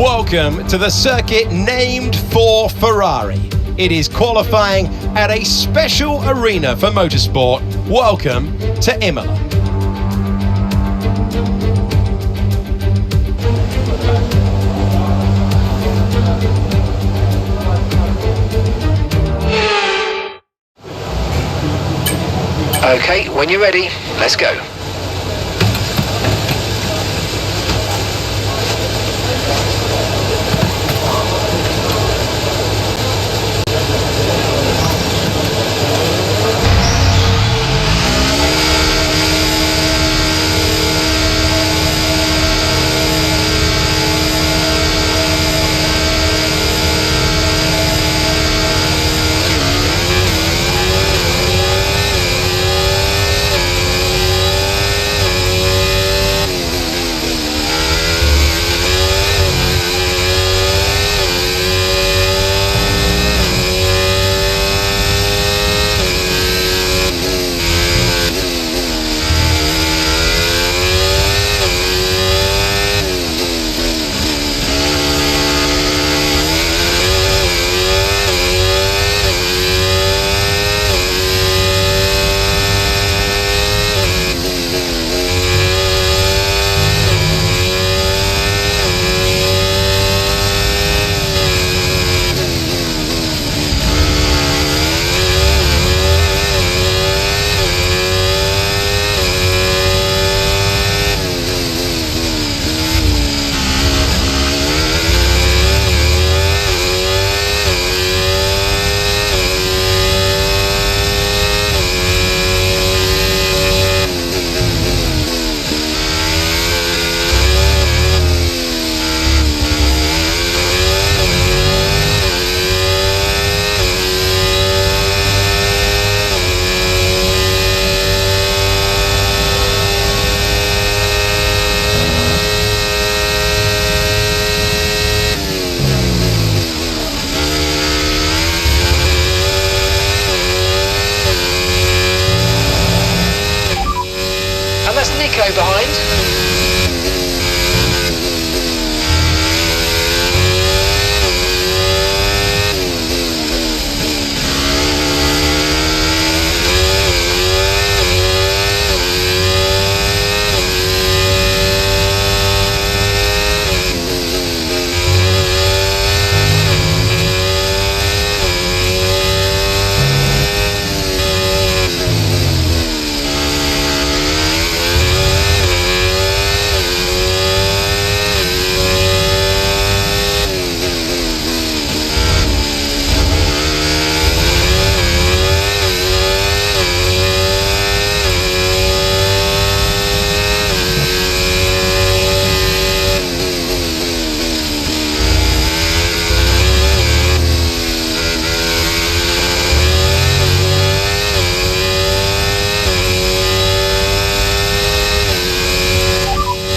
Welcome to the circuit named for Ferrari. It is qualifying at a special arena for motorsport. Welcome to Imola. Okay, when you're ready, let's go. Behind.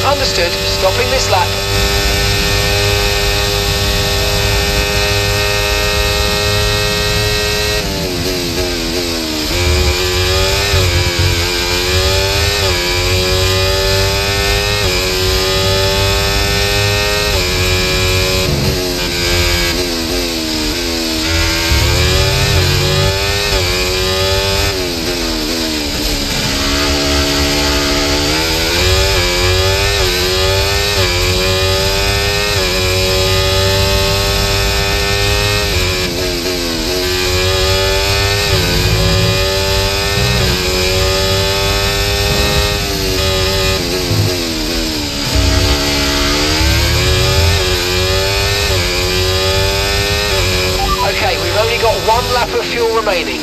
Understood. Stopping this lap. One lap of fuel remaining.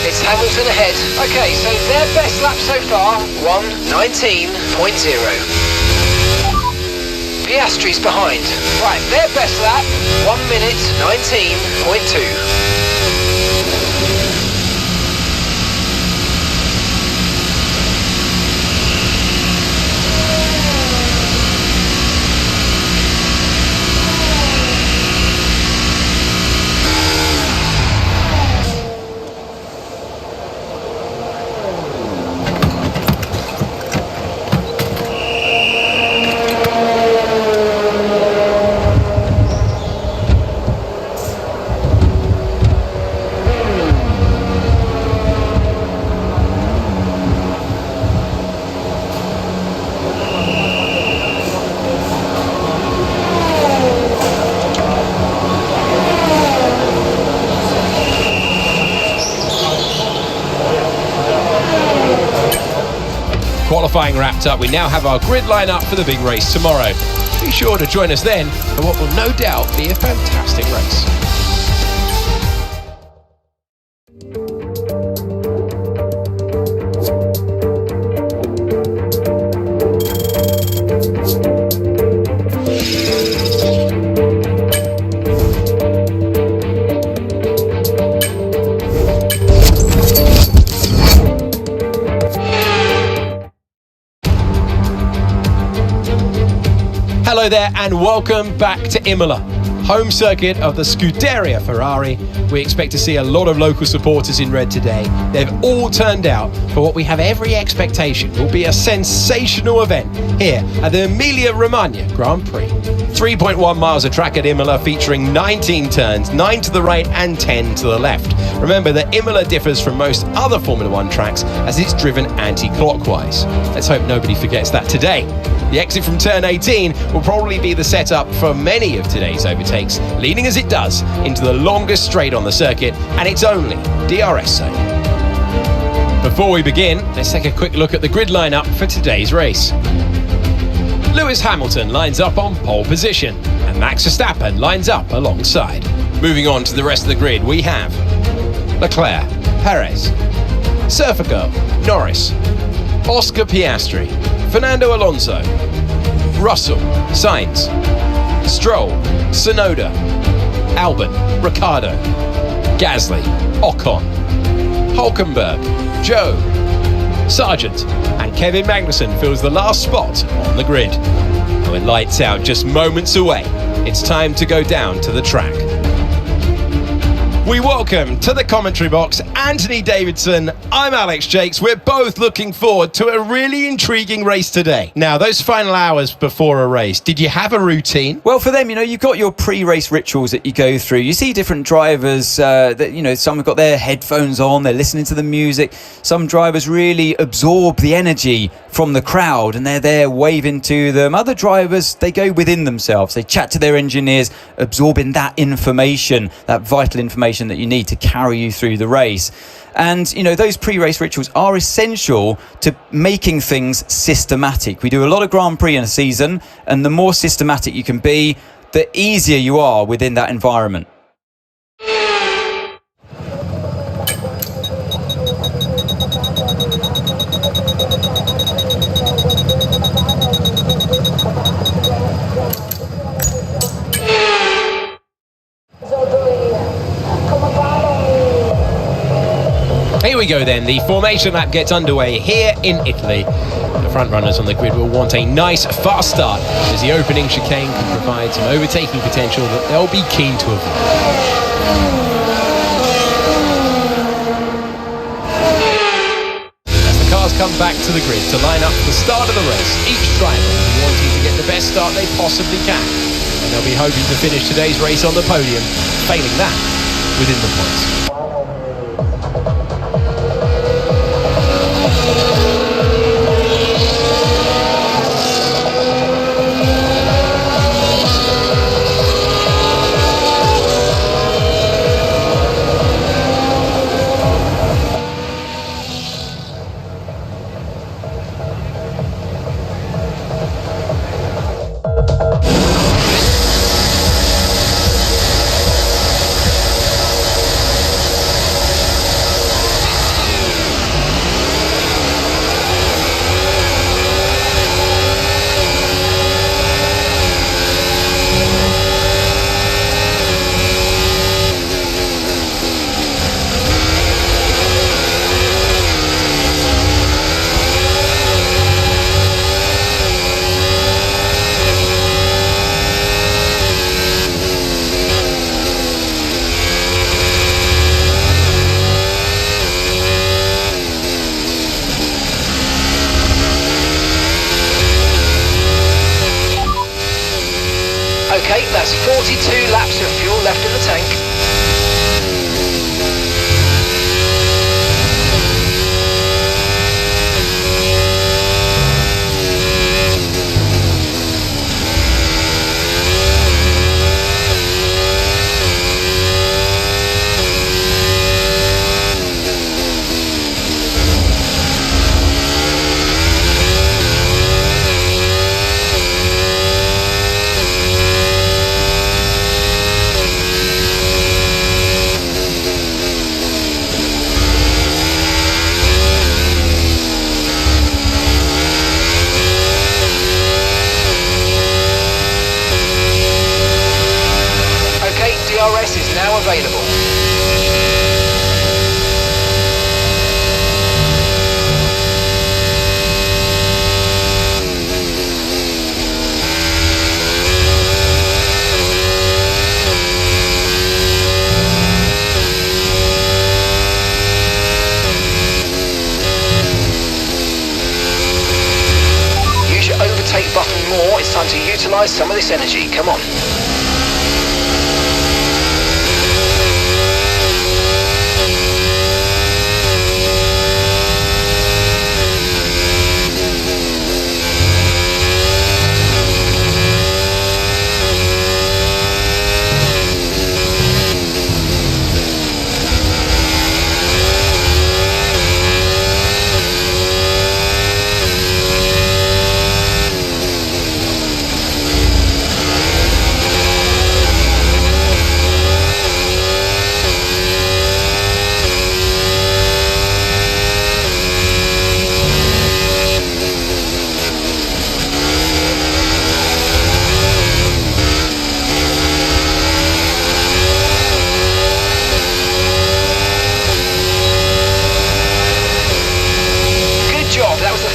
It's Hamilton ahead. Okay, so their best lap so far, 1:19.0. Piastri's behind. Right, their best lap, 1:19.2. qualifying wrapped up, we now have our grid line up for the big race tomorrow. Be sure to join us then for what will no doubt be a fantastic race. Hello there and welcome back to Imola, home circuit of the Scuderia Ferrari. We expect to see a lot of local supporters in red today. They've all turned out for what we have every expectation will be a sensational event here at the Emilia Romagna Grand Prix. 3.1 miles of track at Imola featuring 19 turns, 9 to the right and 10 to the left. Remember that Imola differs from most other Formula One tracks as it's driven anti-clockwise. Let's hope nobody forgets that today. The exit from turn 18 will probably be the setup for many of today's overtakes, leading as it does into the longest straight on the circuit and its only DRS zone. Before we begin, let's take a quick look at the grid lineup for today's race. Lewis Hamilton lines up on pole position and Max Verstappen lines up alongside. Moving on to the rest of the grid, we have Leclerc, Perez, Surfer Girl, Norris, Oscar Piastri, Fernando Alonso, Russell, Sainz, Stroll, Tsunoda, Albon, Ricciardo, Gasly, Ocon, Hulkenberg, Joe, Sargent, and Kevin Magnussen fills the last spot on the grid. And with lights out just moments away, it's time to go down to the track. We welcome to the commentary box Anthony Davidson. I'm Alex Jakes. We're both looking forward to a really intriguing race today. Now, those final hours before a race, did you have a routine? Well, for them, you've got your pre-race rituals that you go through. You see different drivers that, some have got their headphones on, they're listening to the music. Some drivers really absorb the energy from the crowd and they're there waving to them. Other drivers, they go within themselves. They chat to their engineers, absorbing that information, that vital information that you need to carry you through the race. And those pre-race rituals are essential to making things systematic. We do a lot of Grand Prix in a season, and the more systematic you can be, the easier you are within that environment. Here we go then, the formation lap gets underway here in Italy. The front runners on the grid will want a nice fast start as the opening chicane can provide some overtaking potential that they'll be keen to avoid. As the cars come back to the grid to line up for the start of the race, each driver will be wanting to get the best start they possibly can. And they'll be hoping to finish today's race on the podium, failing that within the points. Okay, that's 42 laps of fuel left in the tank. time to utilise some of this energy. Come on.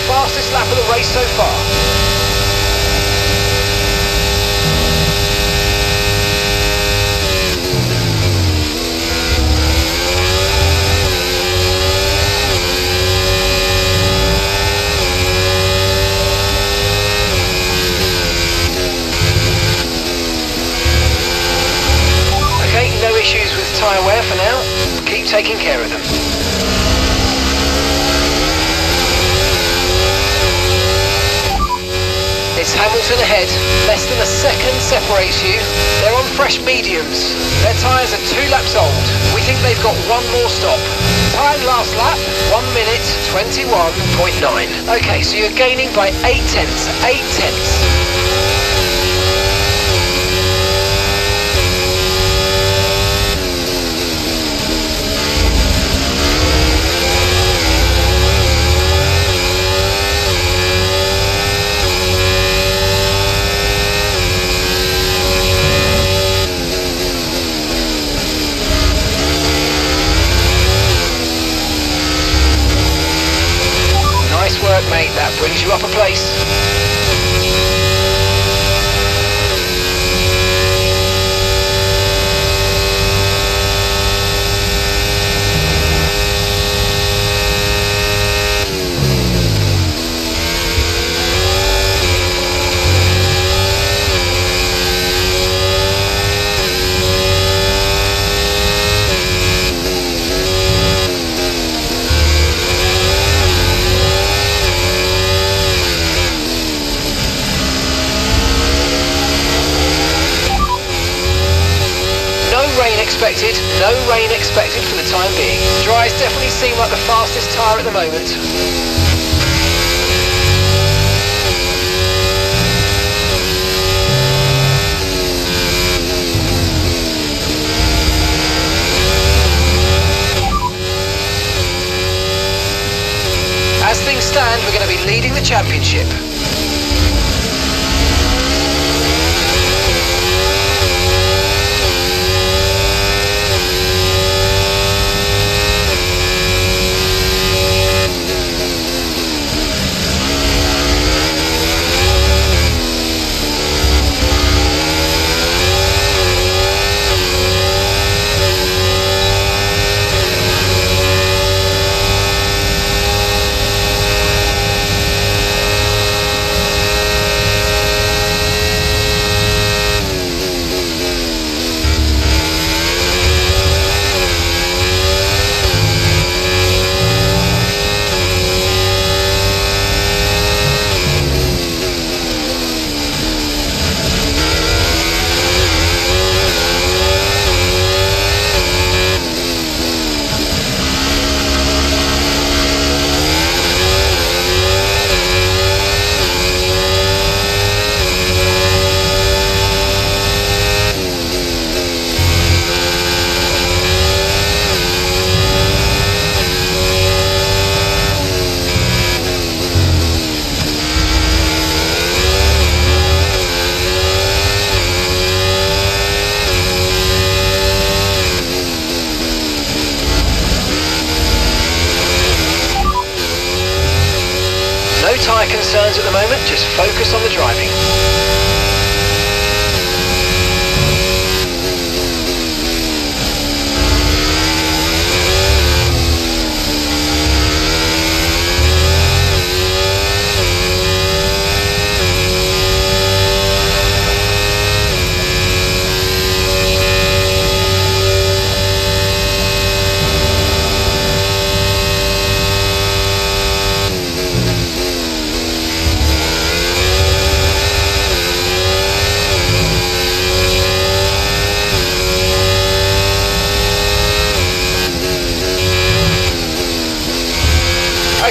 Fastest lap of the race so far. Okay, no issues with tyre wear for now. Keep taking care of them. It's Hamilton ahead, less than a second separates you. They're on fresh mediums. Their tyres are 2 laps old. We think they've got one more stop. Time last lap, 1 minute 21.9. Okay, so you're gaining by 8 tenths. 8 tenths. Nice work, mate. That brings you up a place. Expected, no rain expected for the time being. Dries definitely seem like the fastest tyre at the moment. As things stand, we're going to be leading the championship. No tyre concerns at the moment, just focus on the driving.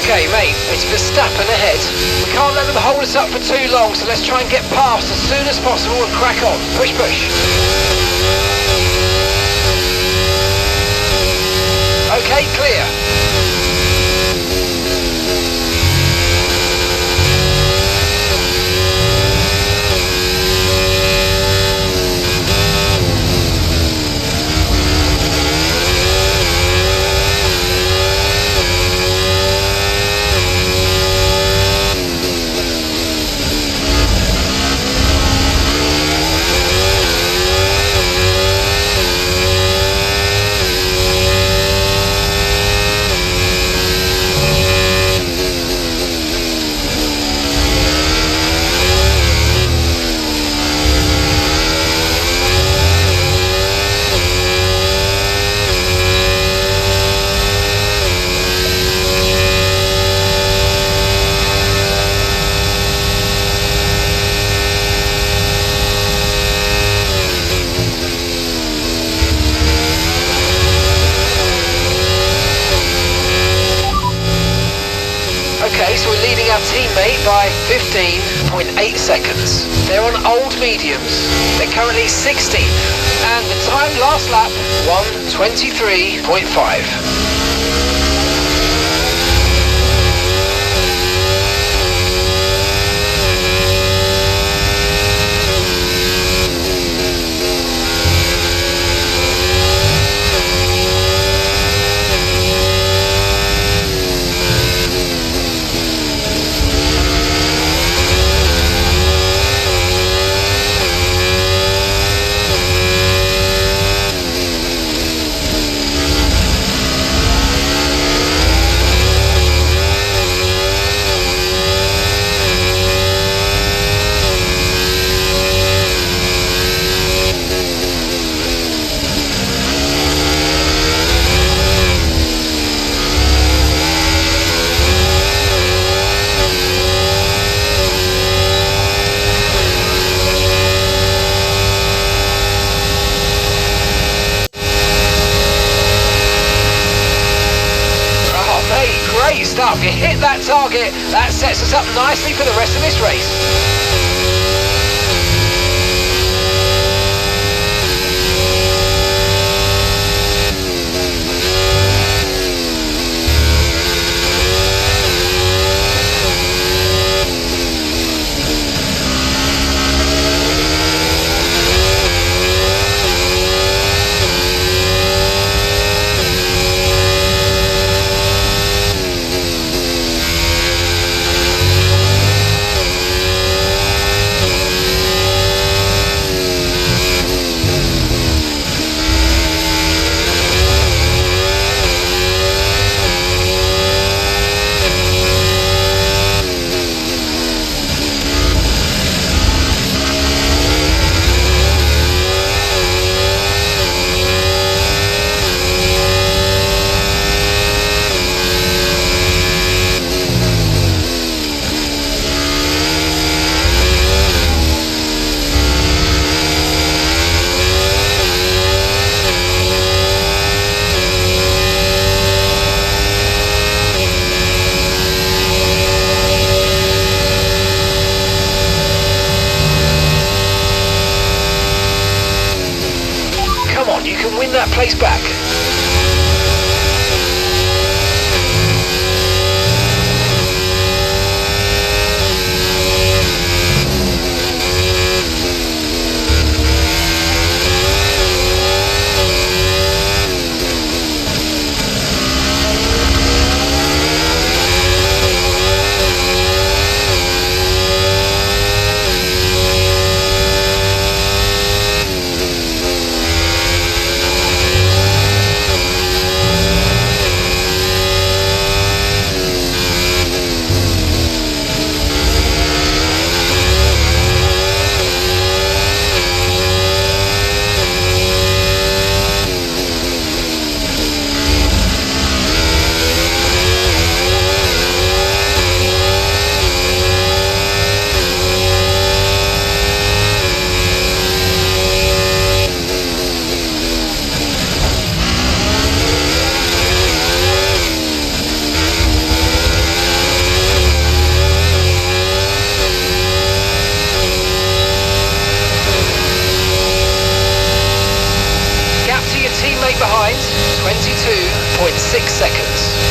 Okay, mate, it's Verstappen ahead. We can't let them hold us up for too long, so let's try and get past as soon as possible and crack on. Push, push. Okay, clear. Okay, so we're leading our teammate by 15.8 seconds. They're on old mediums. They're currently 16th. And the time last lap, 1:23.5. Great stuff, you hit that target, that sets us up nicely for the rest of this race. seconds.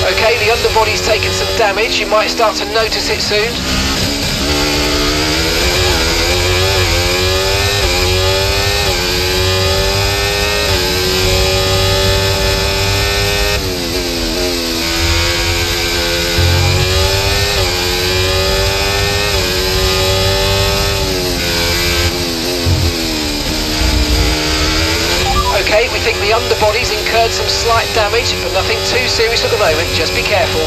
Okay, the underbody's taken some damage. You might start to notice it soon. Okay, we think the underbody's incurred some slight damage, but nothing too serious at the moment. Just be careful.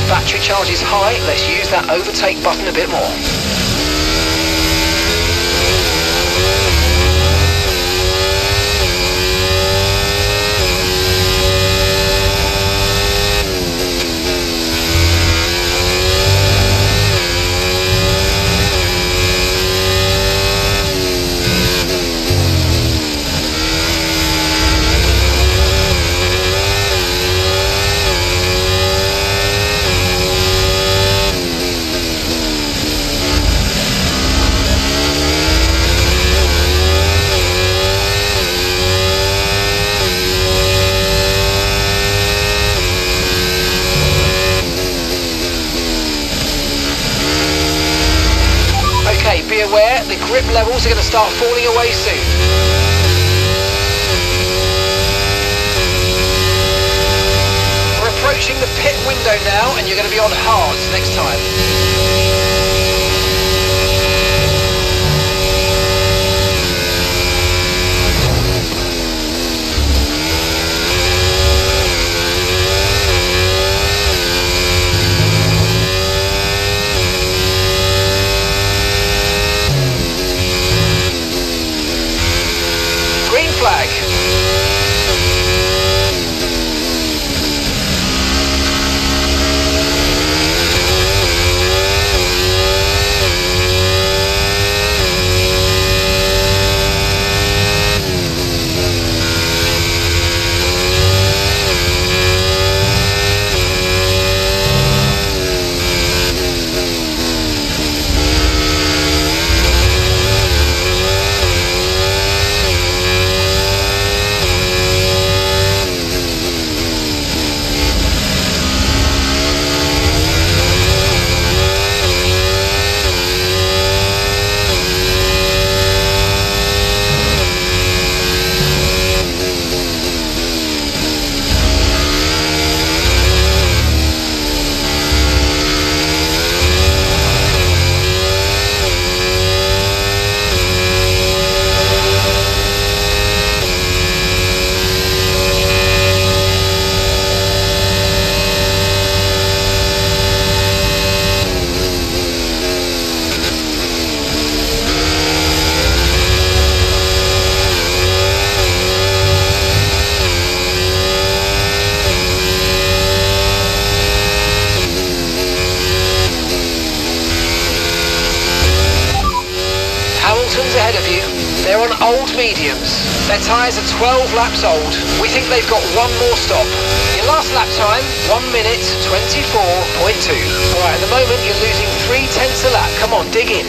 Battery charge is high, let's use that overtake button a bit more. Be aware, the grip levels are going to start falling away soon. We're approaching the pit window now, and you're going to be on hards next time. Flag. Ahead of you. They're on old mediums. Their tyres are 12 laps old. We think they've got one more stop. Your last lap time, 1 minute 24.2. Alright, at the moment you're losing 3/10 a lap. Come on, dig in.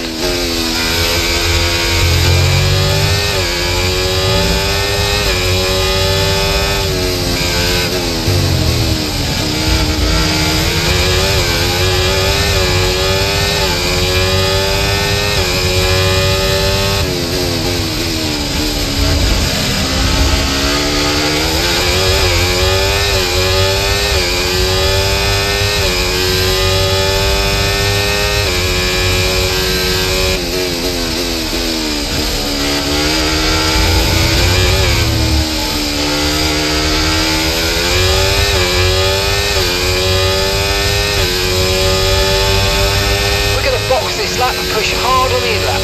push hard on the in-lap.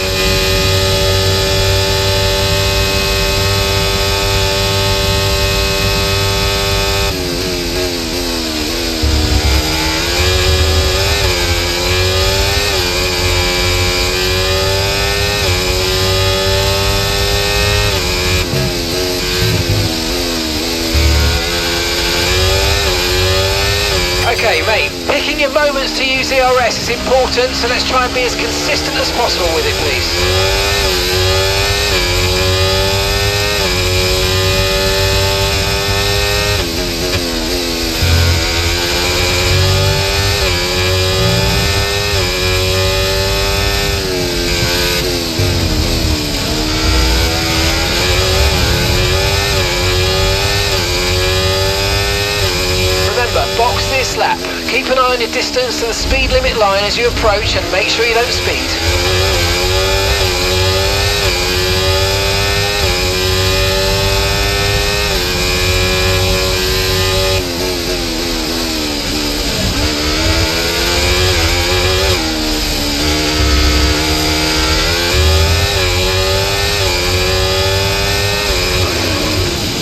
Okay, mate, picking your moments to use ERS is important, so let's try and be as consistent as possible with it, please. Box this lap. Keep an eye on your distance to the speed limit line as you approach and make sure you don't speed.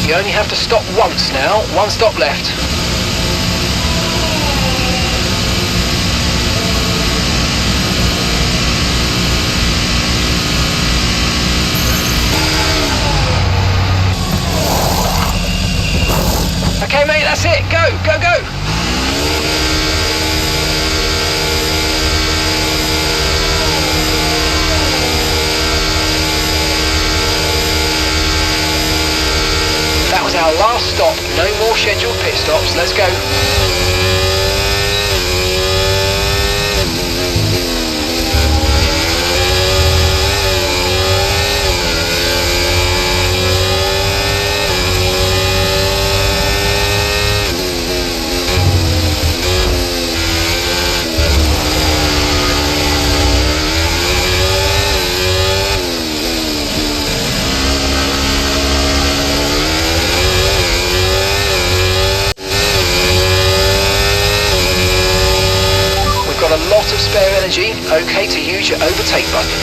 You only have to stop once now, one stop left. Okay, mate, that's it. Go, go, go. That was our last stop. No more scheduled pit stops. Let's go. A lot of spare energy, okay to use your overtake button.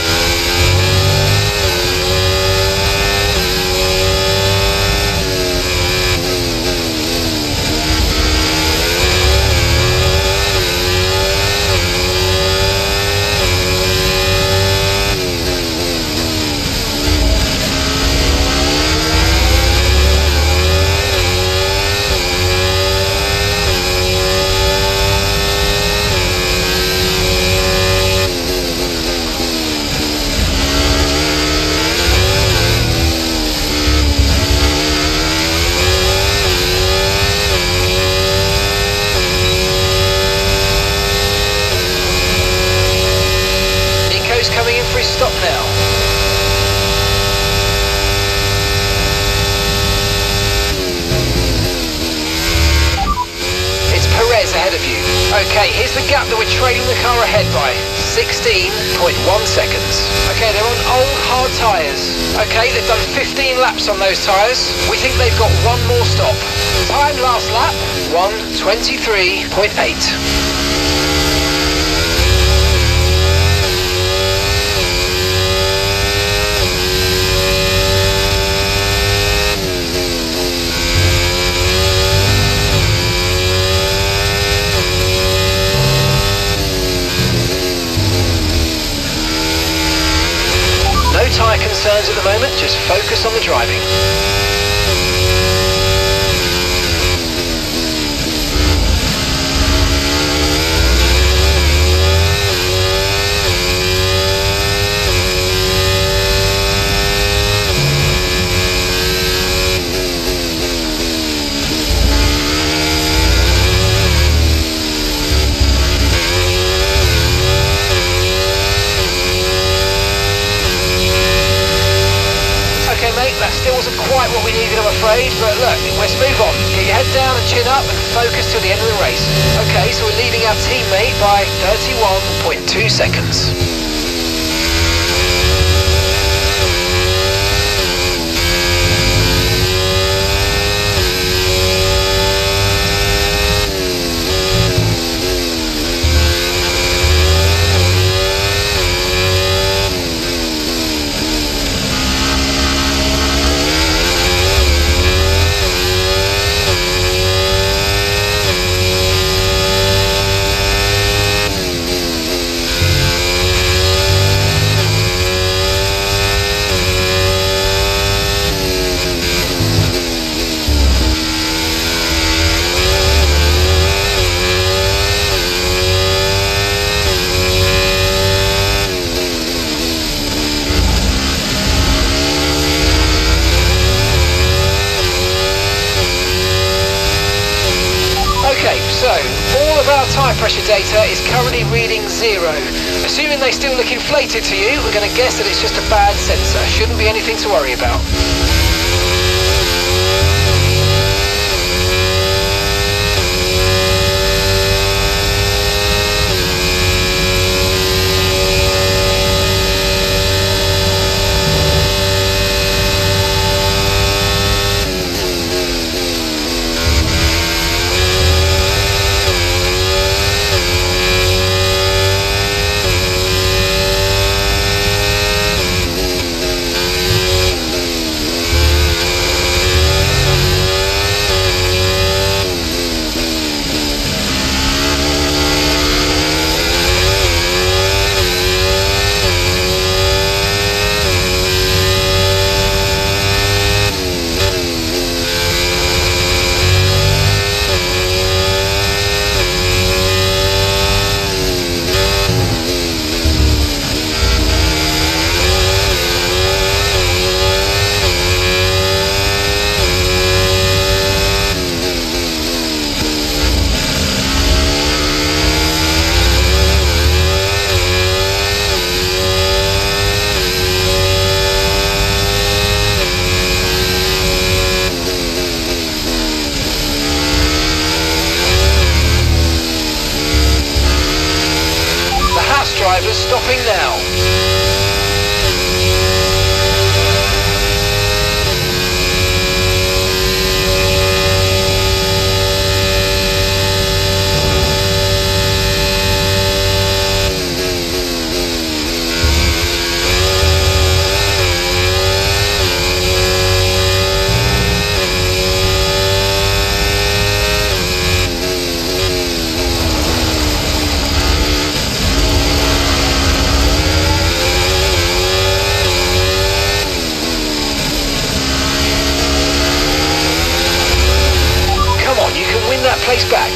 Coming in for his stop now. It's Perez ahead of you. Okay, here's the gap that we're trailing the car ahead by. 16.1 seconds. Okay, they're on old hard tyres. Okay, they've done 15 laps on those tyres. We think they've got one more stop. Time last lap, 1:23.8. No tyre concerns at the moment, just focus on the driving. That still wasn't quite what we needed, I'm afraid, but look, let's move on. Get your head down and chin up and focus till the end of the race. Okay, so we're leading our teammate by 31.2 seconds. pressure data is currently reading 0. Assuming they still look inflated to you, we're going to guess that it's just a bad sensor. Shouldn't be anything to worry about. Drivers stopping now. That place back.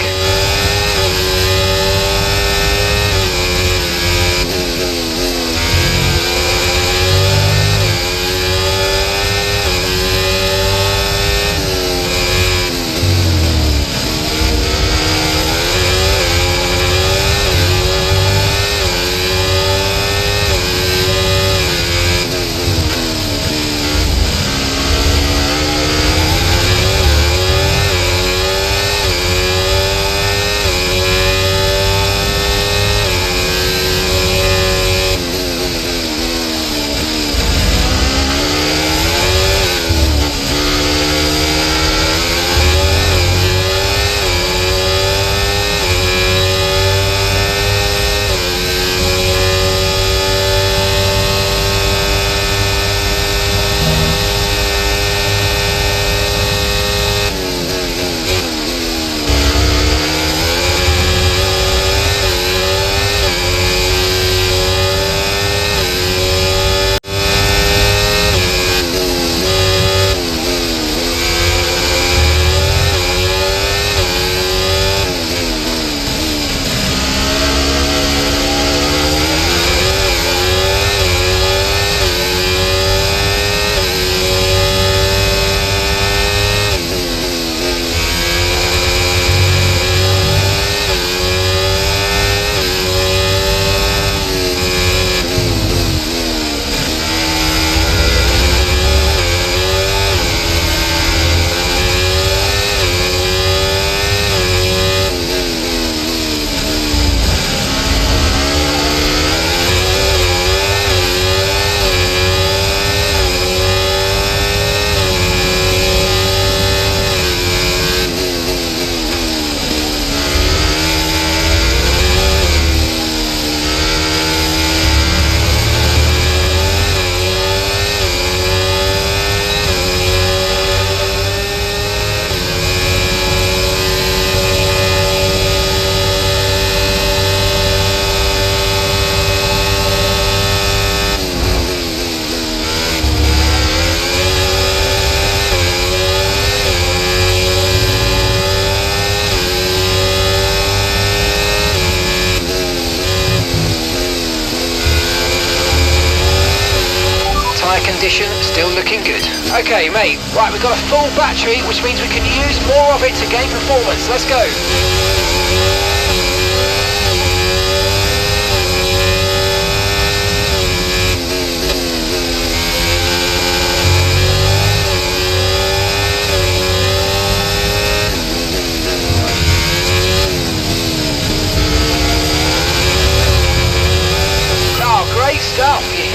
Condition still looking good. Okay, mate. Right, we've got a full battery, which means we can use more of it to gain performance. Let's go.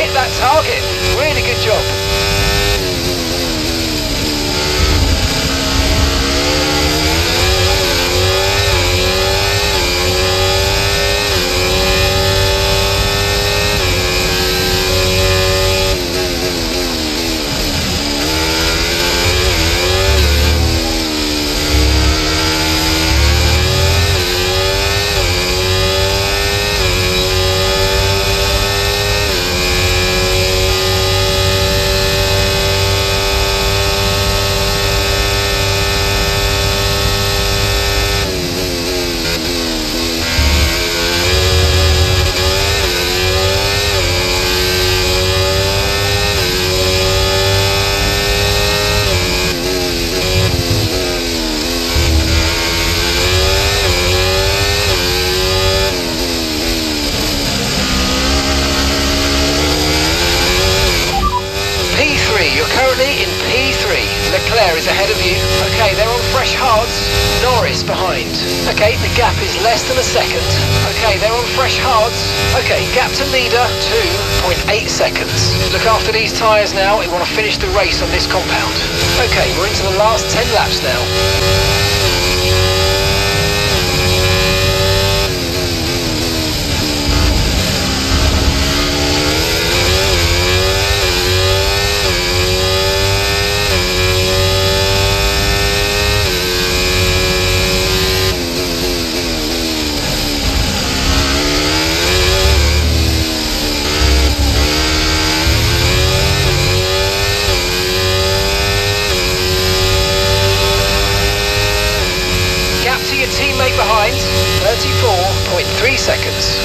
hit that target. Really good job. Is ahead of you. Okay, they're on fresh hards. Norris behind. Okay, the gap is less than a second. Okay, they're on fresh hards. Okay, gap to leader, 2.8 seconds. Look after these tyres now. We want to finish the race on this compound. Okay, we're into the last 10 laps now. Teammate behind, 34.3 seconds.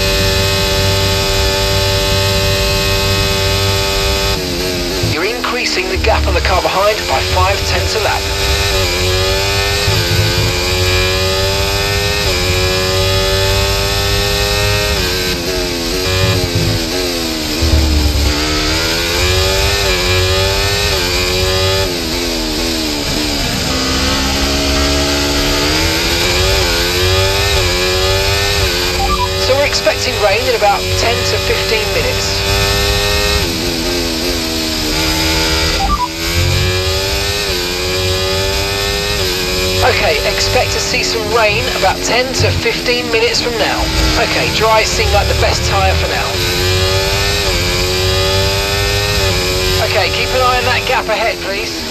You're increasing the gap on the car behind by 0.5 a lap. Expecting rain in about 10 to 15 minutes. Okay, expect to see some rain about 10 to 15 minutes from now. Okay, dry seem like the best tyre for now. Okay, keep an eye on that gap ahead, please.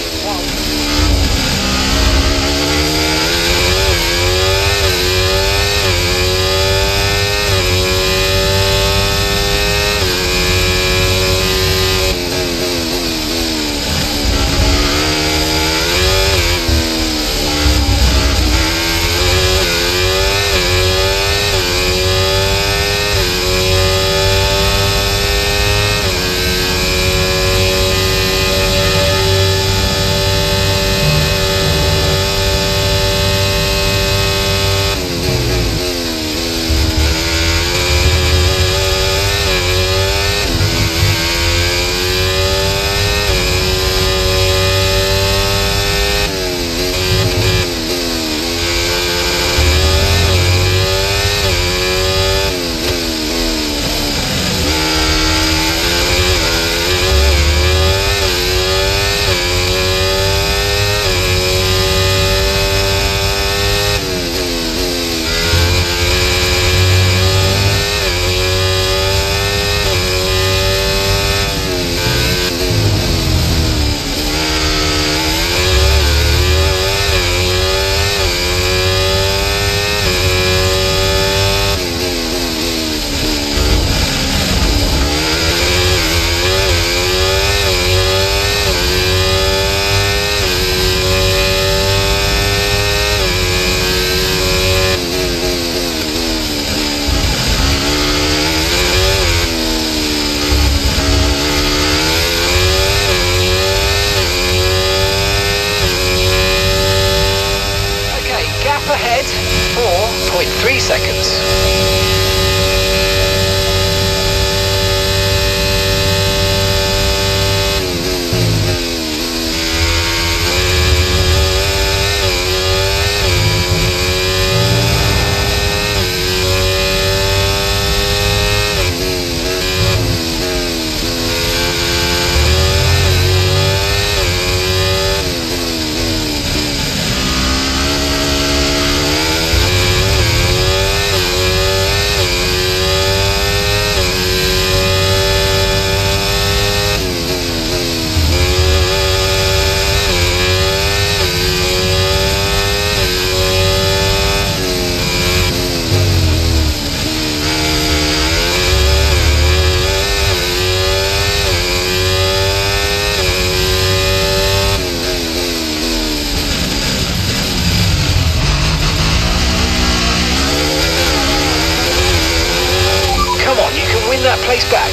place back.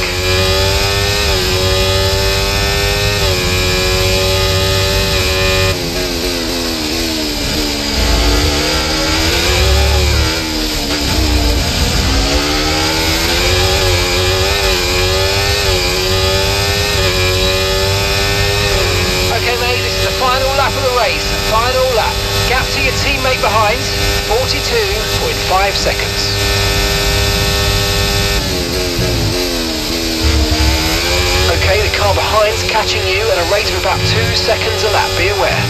Final lap of the race, final lap. Gap to your teammate behind, 42.5 seconds. Okay, the car behind's catching you at a rate of about 2 seconds a lap, be aware.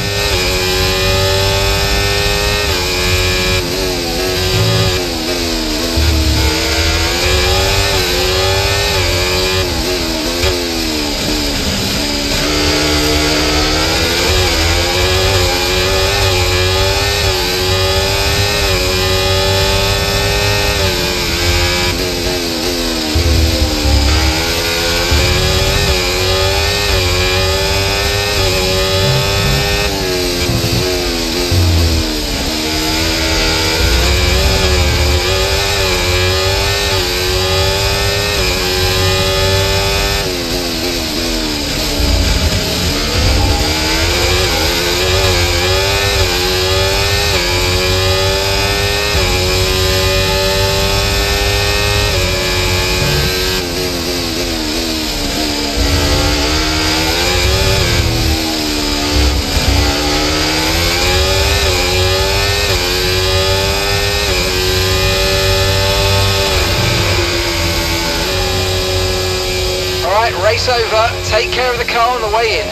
Race over, take care of the car on the way in.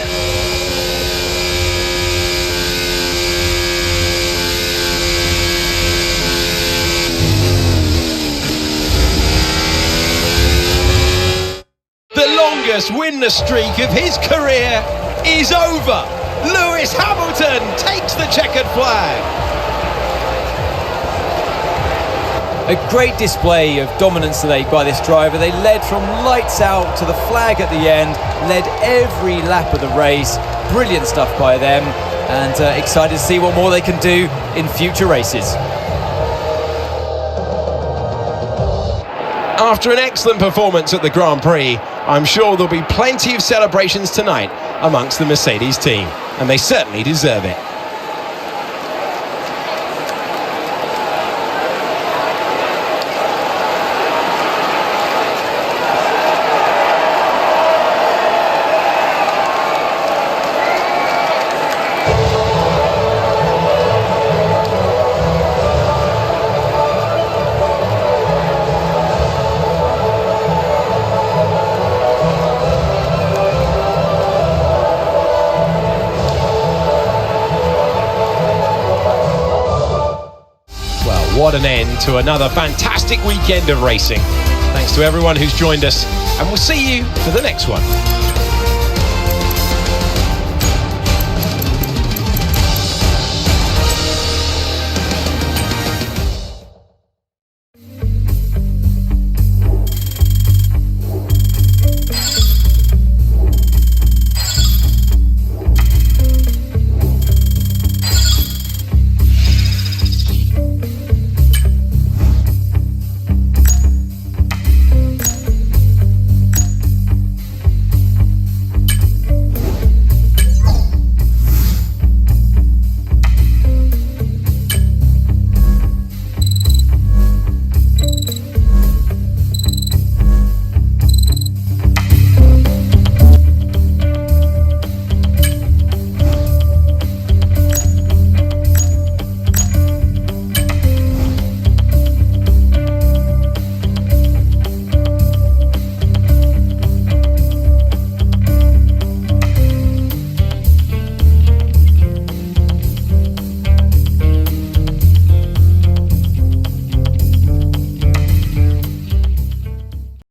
The longest winner streak of his career is over. Lewis Hamilton takes the checkered flag. A great display of dominance today by this driver. They led from lights out to the flag at the end, led every lap of the race. Brilliant stuff by them, and excited to see what more they can do in future races. After an excellent performance at the Grand Prix, I'm sure there'll be plenty of celebrations tonight amongst the Mercedes team, and they certainly deserve it. What an end to another fantastic weekend of racing. Thanks to everyone who's joined us, and we'll see you for the next one.